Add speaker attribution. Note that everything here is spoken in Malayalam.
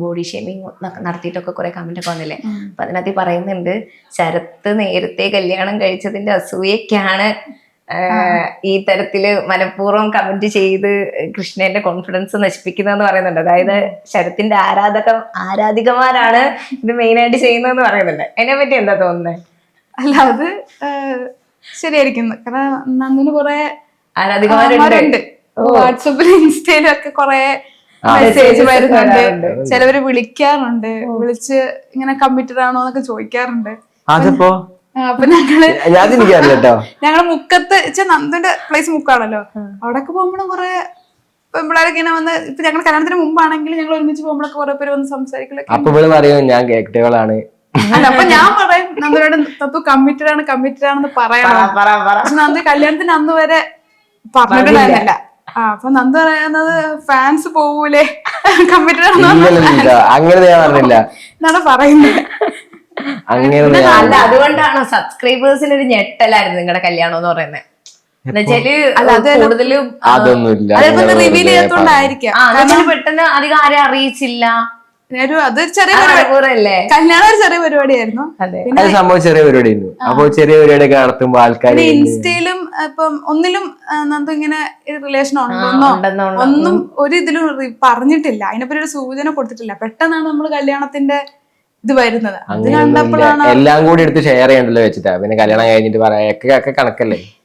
Speaker 1: ബോഡി ഷേമിങ് നടത്തിയിട്ടൊക്കെ കുറെ കമന്റ് ഒക്കെ വന്നില്ലേ. അപ്പൊ അതിനകത്ത് പറയുന്നുണ്ട്, ശരത്ത് നേരത്തെ കല്യാണം കഴിച്ചതിന്റെ അസൂയക്കാണ് ഈ തരത്തില് മനഃപൂർവ്വം കമന്റ് ചെയ്ത് കൃഷ്ണന്റെ കോൺഫിഡൻസ് നശിപ്പിക്കുന്നതെന്ന് പറയുന്നുണ്ട്. അതായത് ശരത്തിന്റെ ആരാധികമാരാണ് ഇത് മെയിനായിട്ട് ചെയ്യുന്നതെന്ന് പറയുന്നുണ്ട്. അതിനെ പറ്റി എന്താ തോന്നുന്നത്?
Speaker 2: അല്ല, അത് ശരിയായിരിക്കും. കാരണം നന്ദിന് കുറെ
Speaker 1: ആരാധികമാരുണ്ട്.
Speaker 2: വാട്സപ്പിലും ഇൻസ്റ്റയിലും ഒക്കെ കുറെ മെസ്സേജ് വരുന്നുണ്ട്. ചിലവര് വിളിക്കാറുണ്ട്, വിളിച്ച് ഇങ്ങനെ കമ്മിറ്റഡ് ആണോ എന്നൊക്കെ ചോദിക്കാറുണ്ട്. അപ്പൊ ഞങ്ങള് മുക്കത്ത് നന്ദിന്റെ പ്ലേസ് മുക്കാണല്ലോ, അവിടെയൊക്കെ പോകുമ്പോഴും കുറെ പിള്ളേരൊക്കെ ഇങ്ങനെ വന്ന്, ഇപ്പൊ ഞങ്ങൾ കല്യാണത്തിന് മുമ്പാണെങ്കിൽ ഞങ്ങൾ ഒരുമിച്ച് പോകുമ്പോഴൊക്കെ കുറെ പേര് വന്ന് സംസാരിക്കലൊക്കെ. അല്ല, അപ്പൊ ഞാൻ പറയും നന്ദിനോട് തത്തു കമ്മിറ്റഡ് ആണെന്ന് പറയണം. പക്ഷെ നന്ദി കല്യാണത്തിന് അന്ന് വരെ പറഞ്ഞിട്ടുണ്ടായിരുന്നില്ല. അപ്പൊ നന്ദ പറയുന്നത് ഫാൻസ് പോവൂലേ കമ്മിറ്റഡ് എന്നാണ് പറയുന്നത്.
Speaker 1: അല്ല, അതുകൊണ്ടാണോ സബ്സ്ക്രൈബേഴ്സിന് ഒരു ഞെട്ടലായിരുന്നു നിങ്ങളുടെ കല്യാണം എന്ന് പറയുന്നത്? കൂടുതലും
Speaker 2: റിവീൽ ചെയ്യാത്തോണ്ടായിരിക്കാം.
Speaker 1: പെട്ടെന്ന് അധികം ആരെ അറിയിച്ചില്ല.
Speaker 2: അത് ചെറിയ കല്യാണം ഒരു ചെറിയ പരിപാടിയായിരുന്നു.
Speaker 3: ചെറിയ പരിപാടിയായിരുന്നു. അപ്പൊ ചെറിയ പരിപാടിയൊക്കെ നടത്തുമ്പോ ആൾക്കാർ
Speaker 2: ഇൻസ്റ്റയിലും ഇപ്പം ഒന്നിലും നന്ദു ഇങ്ങനെ റിലേഷൻ ഉണ്ടെന്നോ ഒന്നും ഒരു ഇതിലും പറഞ്ഞിട്ടില്ല. അതിനെപ്പറ്റി ഒരു സൂചന കൊടുത്തിട്ടില്ല. പെട്ടെന്നാണ് നമ്മൾ കല്യാണത്തിന്റെ ഇത് വരുന്നത്. അത് കണ്ടപ്പോഴാണ്
Speaker 3: എല്ലാം കൂടി എടുത്ത് ഷെയർ ചെയ്യണ്ടല്ലോ വെച്ചിട്ടാ. പിന്നെ കല്യാണം കഴിഞ്ഞിട്ട് പറയാ കണക്കല്ലേ.